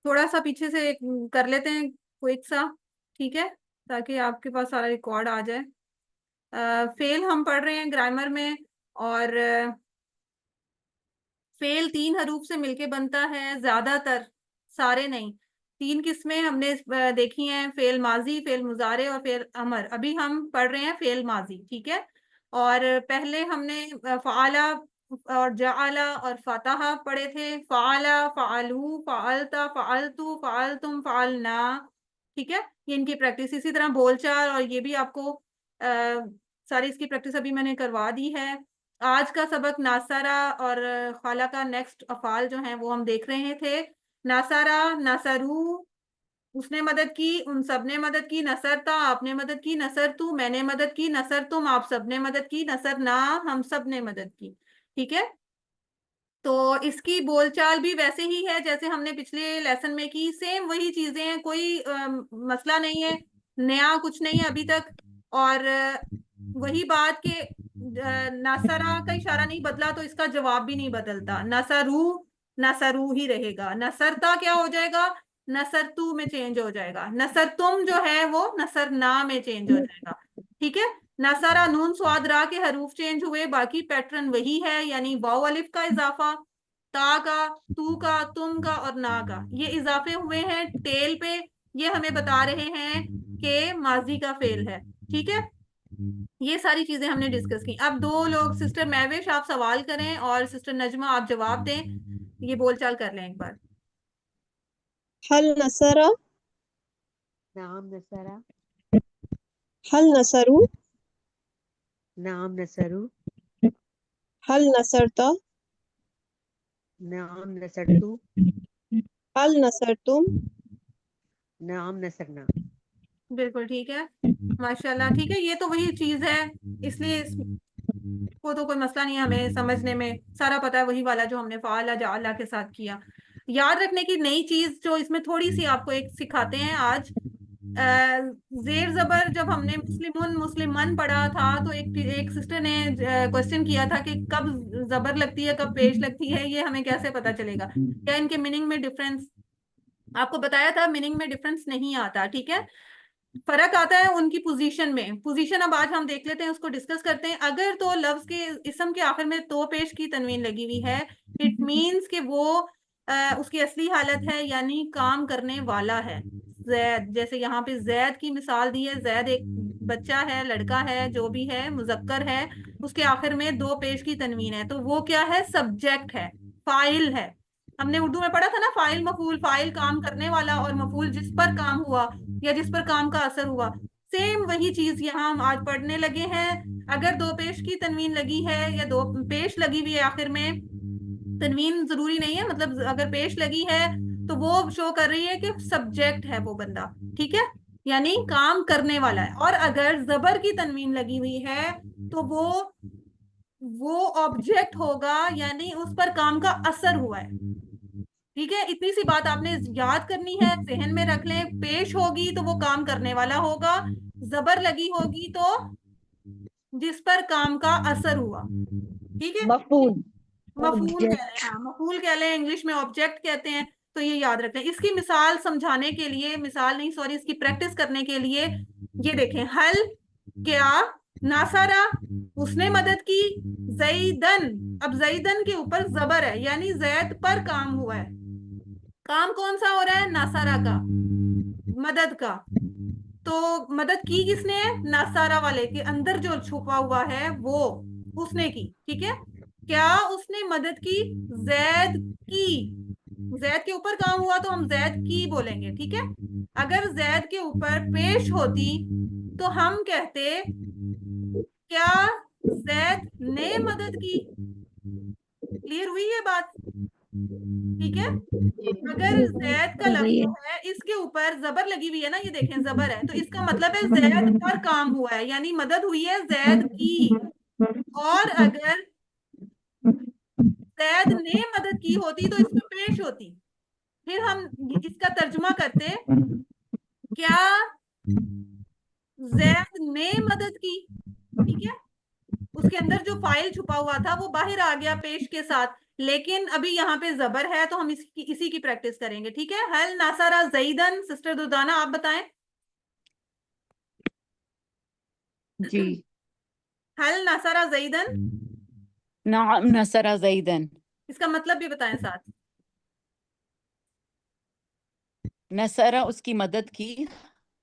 थोड़ा सा पीछे से कर लेते हैं क्विक सा, ठीक है, ताकि आपके पास सारा रिकॉर्ड आ जाए। फेल हम पढ़ रहे हैं ग्रामर में, और फेल 3 हरूफ से मिलके बनता है ज्यादातर, सारे नहीं। 3 किस्में हमने देखी हैं, फेल माजी, फेल मुजारे और फेल अमर। अभी हम पढ़ रहे हैं फेल माजी, ठीक है। और पहले हमने फ़ाला और जआला और फतहा पढ़े थे। फ़ाला, फ़ालू, फ़ालता, फ़ालतू, फ़ालतुम, फ़ालना, ठीक है। ये इनकी प्रैक्टिस। इसी तरह बोलचाल, और ये भी आपको सारी इसकी प्रैक्टिस अभी मैंने करवा दी है। आज का सबक नासारा और खाला का नेक्स्ट अफ़ाल जो हैं वो हम देख रहे थे। नासारा, नसरू, उसने मदद की, उन सब ने मदद की। नसरता, आपने मदद की। नसरतु, मैंने मदद की। नसरतुम, आप सब ने मदद की। नसरना, हम सब ने मदद की, ठीक है। तो इसकी बोलचाल भी वैसे ही है जैसे हमने पिछले लेसन में की, सेम वही चीजें हैं, कोई मसला नहीं है, नया कुछ नहीं है अभी तक। और वही बात के नसरा का इशारा नहीं बदला तो इसका जवाब भी नहीं बदलता। नसरू, नसरू ही रहेगा। नसरता क्या हो जाएगा? नसरतू में चेंज हो जाएगा। नसरतुम जो है वो नसरना में चेंज हो जाएगा, ठीक है। नसारा, नून स्वाद रा के हरूफ चेंज हुए, बाकी पैटर्न वही है, यानी वाव अलिफ का इजाफा, ता का, तू का, तुम का और ना का, ये इजाफे हुए हैं टेल पे। ये हमें बता रहे हैं कि माजी का फेल है, ठीक है। ये सारी चीजें हमने डिस्कस की। अब दो लोग, सिस्टर महविश आप सवाल करें और सिस्टर नजमा आप जवाब दें। ये बोलचाल कर लें एक बार। हल नसरा, नाम नसरा, हल नसरू, नाम नसरू, हल नसरता, नाम नसरतु, हल नसरतुम। नाम नसरना। बिल्कुल ठीक है, माशाल्लाह, ठीक है। ये तो वही चीज है, इसलिए इसको तो कोई मसला नहीं है, हमें समझने में सारा पता है, वही वाला जो हमने फ़ाला जाअला के साथ किया। याद रखने की नई चीज जो इसमें थोड़ी सी आपको एक सिखाते हैं आज। जेर जबर जब हमने मुस्लिमुन मुस्लिमन पढ़ा था तो एक सिस्टर ने क्वेश्चन किया था कि कब जबर लगती है कब पेश लगती है, ये हमें कैसे पता चलेगा? क्या इनके मीनिंग में डिफरेंस? आपको बताया था मीनिंग में डिफरेंस नहीं आता, ठीक है। फर्क आता है उनकी पोजीशन में। पोजीशन अब आज हम देख लेते हैं, उसको डिस्कस करते हैं। अगर तो लफ्ज के इसम के आखिर में तो पेश की तनवीन लगी हुई है, इट मींस कि वो उसकी असली हालत है, यानी काम करने वाला है। जैद, जैसे यहाँ पे जैद की मिसाल दी है, जैद एक बच्चा है, लड़का है, जो भी है, मुजक्कर है, उसके आखिर में दो पेश की तनवीन है, तो वो क्या है? सब्जेक्ट है, फाइल है। हमने उर्दू में पढ़ा था ना, फाइल मफूल, फाइल काम करने वाला और मफूल जिस पर काम हुआ या जिस पर काम का असर हुआ। सेम वही चीज यहाँ हम आज पढ़ने लगे हैं। अगर दो पेश की तनवीन लगी है या दो पेश लगी हुई है आखिर में, तनवीन जरूरी नहीं है, मतलब अगर पेश लगी है तो वो शो कर रही है कि सब्जेक्ट है वो बंदा, ठीक है, यानी काम करने वाला है। और अगर जबर की तनवीन लगी हुई है तो वो ऑब्जेक्ट होगा, यानी उस पर काम का असर हुआ है, ठीक है। इतनी सी बात आपने याद करनी है, जहन में रख लें। पेश होगी तो वो काम करने वाला होगा, जबर लगी होगी तो जिस पर काम का असर हुआ, ठीक है। मफूल, मफूल कह लें, ऑब्जेक्ट। हाँ मफूल कह लें, इंग्लिश में ऑब्जेक्ट कहते हैं। तो ये याद रखें। इसकी मिसाल समझाने के लिए, मिसाल नहीं सॉरी, इसकी प्रैक्टिस करने के लिए ये देखें। हल, क्या, नासारा, उसने मदद की। जईदन, अब जईदन के ऊपर जबर है, यानी जैद पर काम हुआ है। काम कौन सा हो रहा है? नासारा का, मदद का। तो मदद की किसने है? नासारा वाले के अंदर जो छुपा हुआ है वो उसने की, ठीक है। क्या उसने मदद की? जैद की, जैद के ऊपर काम हुआ तो हम जैद की बोलेंगे, ठीक है। अगर जैद के ऊपर पेश होती तो हम कहते क्या जैद ने मदद की। क्लियर हुई ये बात? ठीक है। अगर जैद का लफ्ज जो है इसके ऊपर जबर लगी हुई है ना, ये देखें जबर है, तो इसका मतलब है जैद पर काम हुआ है, यानी मदद हुई है जैद की। और अगर जैद ने मदद की होती तो इसमें पेश होती। फिर हम इसका तर्जुमा करते, क्या जैद ने मदद की, ठीक है। उसके अंदर जो फाइल छुपा हुआ था वो बाहर आ गया पेश के साथ, लेकिन अभी यहाँ पे जबर है तो हम इसी की प्रैक्टिस करेंगे, ठीक है। हल नसरा जईदन, सिस्टर दुर्दाना आप बताएं। जी। हल नसरा जईदन, नाम नसरा जैदन। इसका मतलब भी बताएं साथ। नसरा उसकी मदद की,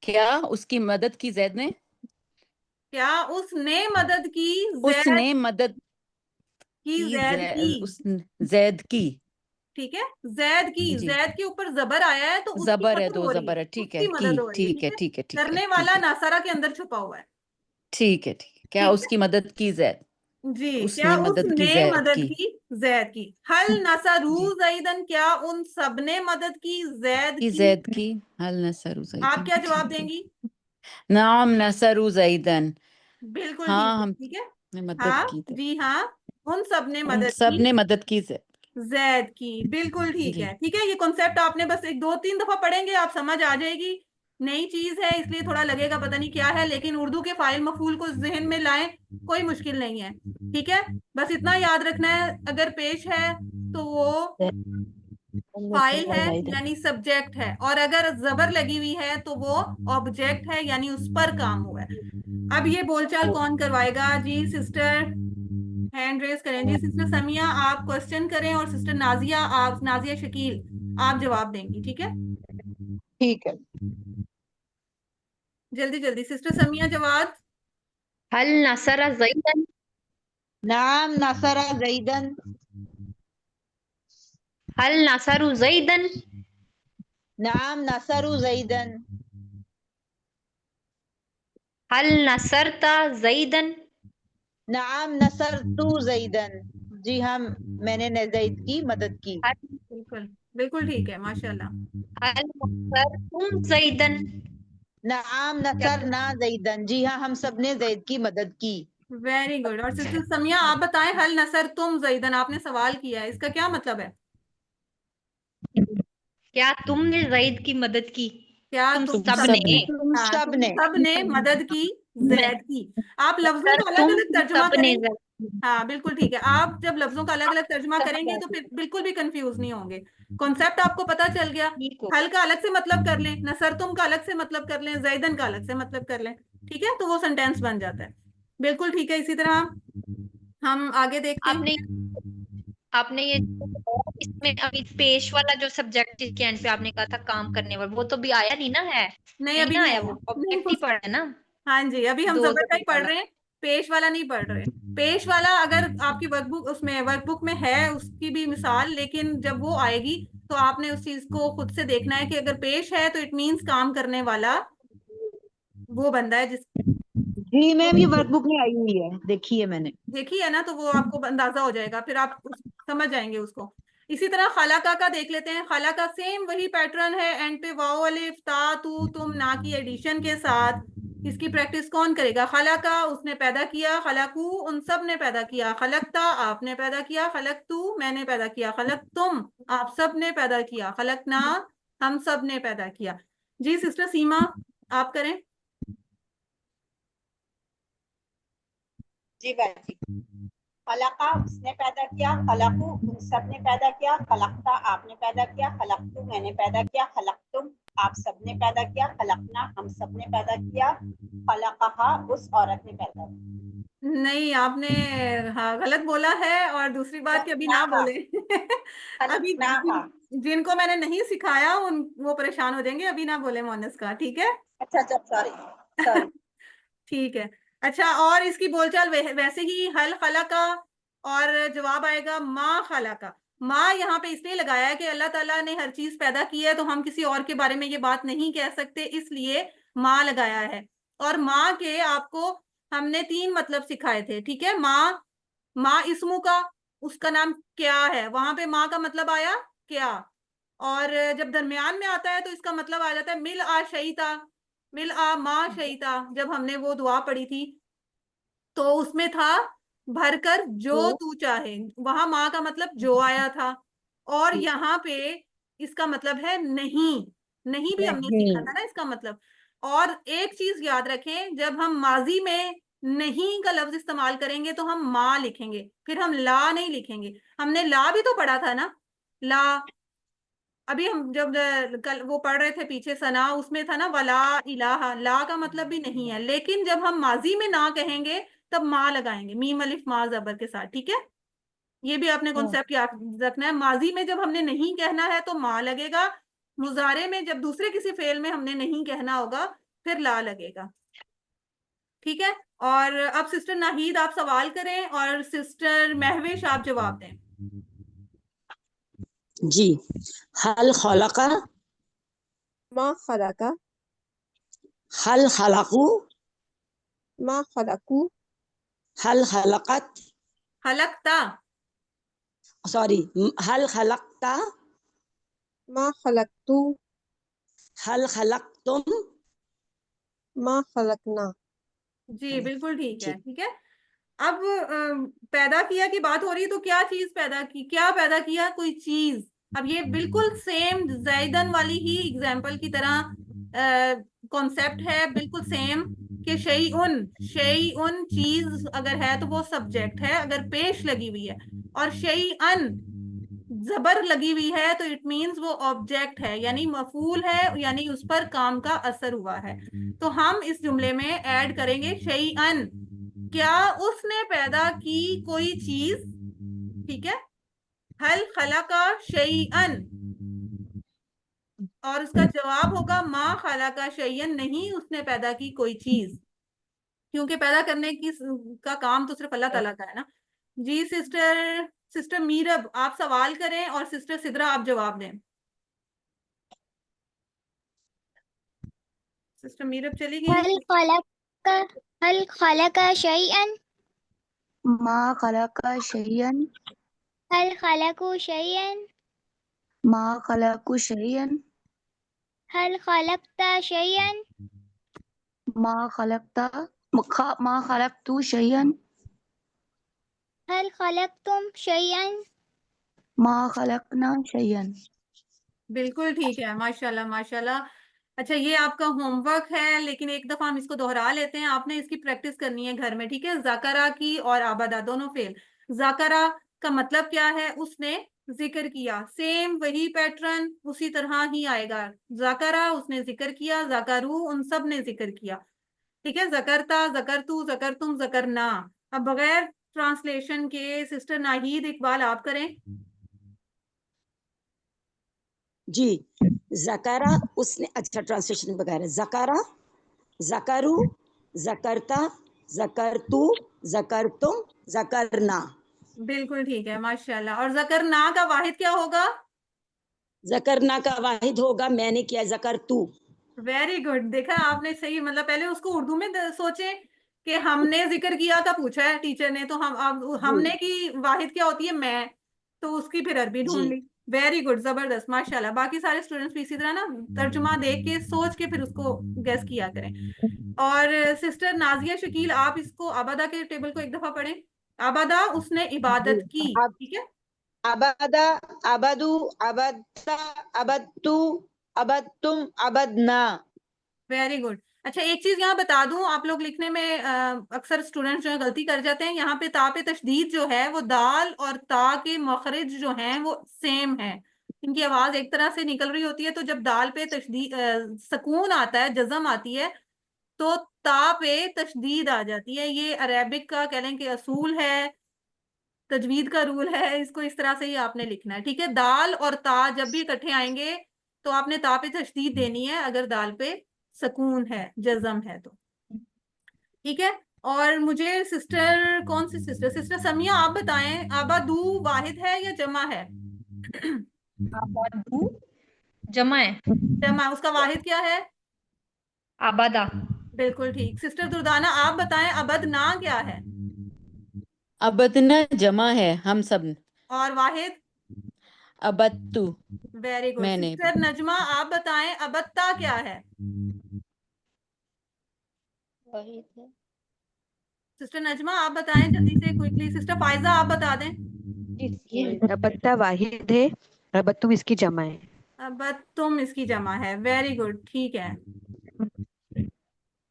क्या उसकी मदद की जैद ने? क्या उसने मदद की जैद उसने मदद की, की जैद की, उस जैद की। ठीक है। जैद की, जी। जैद के ऊपर जबर आया है तो उसकी जबर है, मदद दो हो रही है, जबर है, ठीक है, उसकी की, मदद हो रही है, ठीक ठीक है, है। ठीक है, ठीक है, करने ठीक वाला है, नासारा के अंदर छुपा हुआ है, ठीक है, ठीक है। क्या ठीक है उसकी मदद की जैद? जी। क्या उसने मदद की उसने जैद मदद की। की जैद की। हल नसरू जी। जैदन, क्या उन सब ने मदद की जैद की की। जैद की। हल नसरू आप जैदन, क्या जवाब ठीक है। देंगी। नाम नसरू जैदन। बिल्कुल ठीक हाँ, है, हमने ठीक है। मदद हाँ की थी। जी हाँ, उन सब ने उन मदद सब की ने मदद की जैद। जैद की, बिल्कुल ठीक जी। है, ठीक है। ये कॉन्सेप्ट आपने बस एक दो तीन दफा पढ़ेंगे, आप समझ आ जाएगी। नई चीज है इसलिए थोड़ा लगेगा पता नहीं क्या है, लेकिन उर्दू के फाइल मफूल को जहन में लाएं, कोई मुश्किल नहीं है, ठीक है। बस इतना याद रखना है, अगर पेश है तो वो फाइल है यानी सब्जेक्ट है, और अगर जबर लगी हुई है तो वो ऑब्जेक्ट है यानी उस पर काम हुआ है। अब ये बोलचाल कौन करवाएगा जी। सिस्टर हैंड रेस करें जी। सिस्टर समिया आप क्वेश्चन करें, और सिस्टर नाजिया, आप नाजिया शकील आप जवाब देंगी, ठीक है। ठीक है। जल्दी जल्दी सिस्टर समिया जवाब। हल नसरा जैदन। नाम नसरा जैदन। हल नसरु जैदन। नाम नसरु जैदन। हल नसरता जैदन। नाम नसरतु जैदन। जी हाँ, मैंने जैद की मदद की। हल बिल्कुल बिल्कुल ठीक है, माशाल्लाह। हल नसरतुम जैदन। नाम नसरना जैदन। जी हाँ, हम सब ने जैद की मदद की। Very good. और सिस्टर समिया आप बताएं, हल नसर तुम जईदन, आपने सवाल किया है, इसका क्या मतलब है। क्या तुमने जैद की मदद की? क्या तुम तुम तुम सब सब सबने। ने। तुम हाँ, सब तुम ने। सब ने मदद की मैं जैद की। आप लफ्जों सर का अलग तुम अलग तर्जुमा सबने करें। जैद की। हाँ बिल्कुल ठीक है, आप जब लफ्जों का अलग अलग तर्जुमा करेंगे तो फिर बिल्कुल भी कंफ्यूज नहीं होंगे, कॉन्सेप्ट आपको पता चल गया। ठीक हो। हल का अलग से मतलब कर लें, नसर तुम का अलग से मतलब कर लें, जैदन का अलग से मतलब कर लें, ठीक है, तो वो सेंटेंस बन जाता है। बिल्कुल ठीक है। इसी तरह हम आगे देखते आपने हैं। आपने ये इसमें अभी पेश वाला जो सब्जेक्ट के एंड पे आपने कहा था काम करने वाला, वो तो भी आया नहीं ना है। नहीं नहीं अभी ना नहीं आया, आया, वो नहीं ऑब्जेक्ट ही पढ़ा है ना। हाँ जी, अभी हम दो जबर का ही जबर पढ़ वाला। रहे हैं, पेश वाला नहीं पढ़ रहे। पेश वाला अगर आपकी वर्कबुक, उसमें वर्कबुक में है उसकी भी मिसाल, लेकिन जब वो आएगी तो आपने उस चीज को खुद से देखना है कि अगर पेश है तो इट मींस काम करने वाला वो बंदा है जिस जी मैम, ये वर्कबुक में आई हुई है, देखी है मैंने। देखी है ना, तो वो आपको अंदाजा हो जाएगा, फिर आप समझ जाएंगे उसको। इसी तरह खलाका का देख लेते हैं। खलाका सेम वही पैटर्न है, एंड पे वाओ अलिफ ता तू तुम ना की एडिशन के साथ। इसकी प्रैक्टिस कौन करेगा। खलाका उसने पैदा किया, खलाकू उन सब ने पैदा किया, खलकता आपने पैदा किया, खलक तू मैंने पैदा किया, खलक तुम आप सब ने पैदा किया, खलक ना हम सब ने पैदा किया। जी सिस्टर सीमा आप करें। जी बाजी। खलका उसने पैदा किया, खलकू उन सब ने पैदा किया, खलकता आपने पैदा किया, खलकतू मैंने पैदा किया, खलकतुम आप सब ने पैदा किया, खलकना हम सब ने पैदा किया, खलकहा उस औरत ने पैदा किया। नहीं आपने, हाँ गलत बोला है, और दूसरी बात कि अभी ना खलकनाहा, बोले अभी खलकनाहा। जिनको मैंने नहीं सिखाया उन वो परेशान हो जाएंगे, अभी ना बोले मोनस का, ठीक है। अच्छा अच्छा, सॉरी सॉरी। ठीक है। अच्छा, और इसकी बोलचाल वैसे ही हल खला का, और जवाब आएगा माँ खला का। माँ यहाँ पे इसलिए लगाया है कि अल्लाह ताला ने हर चीज पैदा की है, तो हम किसी और के बारे में ये बात नहीं कह सकते, इसलिए माँ लगाया है। और माँ के आपको हमने तीन मतलब सिखाए थे, ठीक है। माँ, माँ इसमु का, उसका नाम क्या है, वहां पे माँ का मतलब आया क्या। और जब दरमियान में आता है तो इसका मतलब आ जाता है मिल आ शईता, मिल आ माँ शईता। जब हमने वो दुआ पढ़ी थी तो उसमें था भरकर जो तू चाहे, वहां माँ का मतलब जो आया था। और यहाँ पे इसका मतलब है नहीं, नहीं भी हमने सीखा नहीं। था ना इसका मतलब। और एक चीज याद रखें, जब हम माजी में नहीं का लफ्ज इस्तेमाल करेंगे तो हम माँ लिखेंगे, फिर हम ला नहीं लिखेंगे। हमने ला भी तो पढ़ा था ना, ला। अभी हम जब कल वो पढ़ रहे थे पीछे सना, उसमें था ना वला इलाहा, ला का मतलब भी नहीं है। लेकिन जब हम माजी में ना कहेंगे तब माँ लगाएंगे, मीम अलिफ मा जबर के साथ, ठीक है। ये भी आपने कॉन्सेप्ट याद रखना है। माजी में जब हमने नहीं कहना है तो माँ लगेगा, मुजारे में जब दूसरे किसी फेल में हमने नहीं कहना होगा फिर ला लगेगा, ठीक है। और अब सिस्टर नाहीद आप सवाल करें और सिस्टर महविश आप जवाब दें। जी, हल खलका, मा खलका, हल खलकू, मा खलकू, हल खलकत, हलकता, सॉरी, हल खलकता, मा खलकतू, हल खलकतुम। मा खलकना। जी बिल्कुल ठीक है, जी, ठीक है। अब पैदा किया की बात हो रही है, तो क्या चीज पैदा की, क्या पैदा किया, कोई चीज। अब ये बिल्कुल सेम जैदन वाली ही एग्जाम्पल की तरह कॉन्सेप्ट है, बिल्कुल सेम। कि शई उन चीज अगर है तो वो सब्जेक्ट है, अगर पेश लगी हुई है। और शई अन जबर लगी हुई है तो इट मीन्स वो ऑब्जेक्ट है, यानी मफूल है, यानी उस पर काम का असर हुआ है। तो हम इस जुमले में ऐड करेंगे शई अन, क्या उसने पैदा की कोई चीज, ठीक है। हल खलका शैअन, और उसका जवाब होगा मा खलका शैअन, नहीं उसने पैदा की कोई चीज, क्योंकि पैदा करने की का काम तो सिर्फ अल्लाह ताला का है ना। जी सिस्टर मीरब आप सवाल करें और सिस्टर सिद्रा आप जवाब दें। सिस्टर मीरब चली गई। हल खलक हल खलक शैअन, मा खलका शैयन, हल खलकू शैअन, मा खलकू शैयन, हल खलकता शैअन, मा खलकता, मा खलकतू शैयन, हल खलकतुम शैअन। मा खलकना शैयन। बिल्कुल ठीक है, माशाल्लाह माशाल्लाह। अच्छा ये आपका होमवर्क है, लेकिन एक दफा हम इसको दोहरा लेते हैं, आपने इसकी प्रैक्टिस करनी है घर में, ठीक है। जाकरा की और आबादा दोनों फेल। जाकरा का मतलब क्या है, उसने जिक्र किया, सेम वही पैटर्न उसी तरह ही आएगा। जाकरा उसने जिक्र किया, जाकरू उन सब ने जिक्र किया, ठीक है। जकरता, जकरतू, जकरतुम, जकरना। अब बगैर ट्रांसलेशन के सिस्टर नाहीद इकबाल आप करें। जी, जकरा उसने, अच्छा ट्रांसलेशन वगैरह, जकरा, जकरू, जकरता, जकरतू, जकरतुम, जकरना। बिल्कुल ठीक है माशाल्लाह। और जकरना का वाहिद क्या होगा? जकरना का वाहिद होगा मैंने किया, जकरतू। वेरी गुड, देखा आपने सही, मतलब पहले उसको उर्दू में सोचे कि हमने जिक्र किया का पूछा है टीचर ने, तो हम अब जी, हमने की वाहिद क्या होती है, मैं, तो उसकी फिर अरबी जी, ढूंढ ली। वेरी गुड, जबरदस्त माशाल्लाह। बाकी सारे स्टूडेंट्स भी इसी तरह ना तर्जुमा देख के सोच के फिर उसको गेस किया करें। और सिस्टर नाजिया शकील आप इसको आबादा के टेबल को एक दफा पढ़ें। आबादा उसने जी, इबादत की, अब ठीक है। अबदा, अबदू, अबदता, अबदतू, अबदतुम, अबदना। Very good. अच्छा एक चीज यहाँ बता दूं, आप लोग लिखने में अक्सर स्टूडेंट्स जो है गलती कर जाते हैं। यहाँ पे ता पे तशदीद जो है वो दाल और ता के मखरज जो हैं वो सेम है, इनकी आवाज एक तरह से निकल रही होती है। तो जब दाल पे तशदीद सुकून आता है, जज़म आती है, तो ता पे तशदीद आ जाती है। ये अरेबिक का कह लें कि असूल है, तजवीद का रूल है, इसको इस तरह से ही आपने लिखना है, ठीक है। दाल और ता जब भी इकट्ठे आएंगे तो आपने ता पे तशदीद देनी है, अगर दाल पे सुकून है, जज़म है तो, ठीक है। और मुझे सिस्टर, कौन सी सिस्टर, सिस्टर समिया आप बताएं, आबादू वाहिद है या जमा है? आबादू जमा है, जमा, उसका वाहिद क्या है? आबादा। बिल्कुल ठीक। सिस्टर दुर्दाना आप बताएं, अबदना क्या है? अबदना जमा है, हम सब। और वाहिद? अबत्तु, वेरी गुड। मैंने। सिस्टर नजमा आप बताएं, अबत्ता क्या है? सिस्टर नजमा आप बताएं जल्दी से, क्विकली। सिस्टर फायजा आप बता दें। अबत्ता वाहिद है, अबत्तु इसकी जमा है। अब तुम इसकी जमा है, वेरी गुड, ठीक है।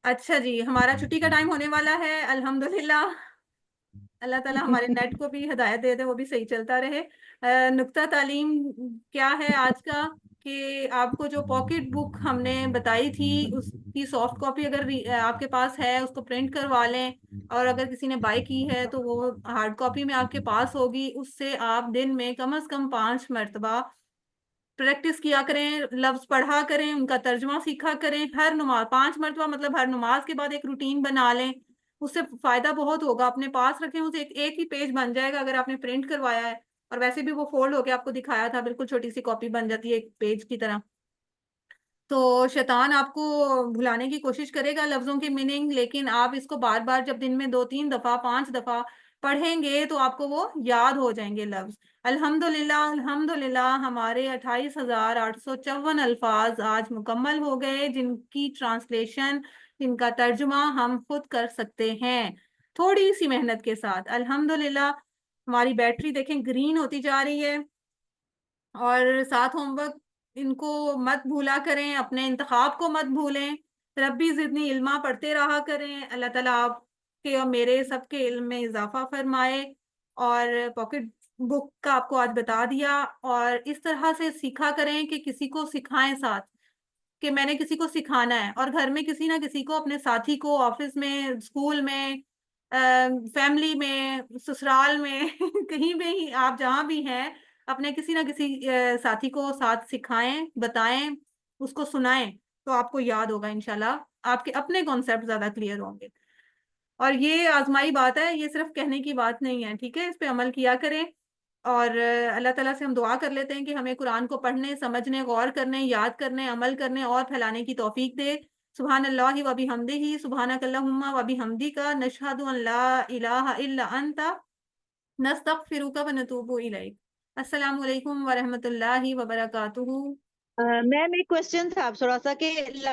अच्छा जी, हमारा छुट्टी का टाइम होने वाला है अल्हम्दुलिल्लाह। अल्लाह ताला हमारे नेट को भी हिदायत दे दे, वो भी सही चलता रहे। नुक्ता तालीम क्या है आज का, कि आपको जो पॉकेट बुक हमने बताई थी उसकी सॉफ्ट कॉपी अगर आपके पास है उसको प्रिंट करवा लें, और अगर किसी ने बाय की है तो वो हार्ड कॉपी में आपके पास होगी। उससे आप दिन में कम से कम 5 मरतबा प्रैक्टिस किया करें, लफ्ज पढ़ा करें, उनका तर्जुमा सीखा करें। हर नमाज 5 मरतबा मतलब हर नमाज के बाद एक रूटीन बना लें, उससे फायदा बहुत होगा। अपने पास रखें, उसे एक ही पेज बन जाएगा अगर आपने प्रिंट करवाया है, और वैसे भी वो फोल्ड होके आपको दिखाया था, बिल्कुल छोटी सी कॉपी बन जाती है एक पेज की तरह। तो शैतान आपको भुलाने की कोशिश करेगा लफ्जों की मीनिंग, लेकिन आप इसको बार बार जब दिन में 2-3 दफा 5 दफा पढ़ेंगे तो आपको वो याद हो जाएंगे लफ्ज। अल्हम्दुलिल्लाह अल्हम्दुलिल्लाह, हमारे 28,854 अल्फाज आज मुकम्मल हो गए, जिनकी ट्रांसलेशन, जिनका तर्जुमा हम खुद कर सकते हैं थोड़ी सी मेहनत के साथ। अल्हम्दुलिल्लाह हमारी बैटरी देखें ग्रीन होती जा रही है। और साथ होमवर्क इनको मत भूला करें, अपने इंतखाब को मत भूलें। रब्बी ज़िदनी इल्मा पढ़ते रहा करें। अल्लाह ताला आपके और मेरे सबके इल्म में इजाफा फरमाए। और पॉकेट बुक का आपको आज बता दिया, और इस तरह से सीखा करें कि किसी को सिखाएं साथ, कि मैंने किसी को सिखाना है, और घर में किसी ना किसी को, अपने साथी को, ऑफिस में, स्कूल में, फैमिली में, ससुराल में कहीं भी ही आप जहाँ भी हैं, अपने किसी ना किसी साथी को साथ सिखाएं, बताएं, उसको सुनाएं, तो आपको याद होगा इंशाल्लाह। आपके अपने कॉन्सेप्ट ज्यादा क्लियर होंगे। और ये आजमाई बात है, ये सिर्फ कहने की बात नहीं है, ठीक है? इस पे अमल किया करें। और अल्लाह ताला से हम दुआ कर लेते हैं कि हमें कुरान को पढ़ने, समझने, गौर करने, याद करने, अमल करने और फैलाने की तौफीक दे। सुभान अल्लाहि व बिहम्दिही, सुभानक अल्लाहुम्मा व बिहम्दिका, नशहदु अन ला इलाहा इल्ला अंता, नस्तगफिरुका व नतूबु इलैक। अस्सलामु अलैकुम व रहमतुल्लाहि व बरकातुहू। मैम एक क्वेश्चन था आप थोड़ा सा कि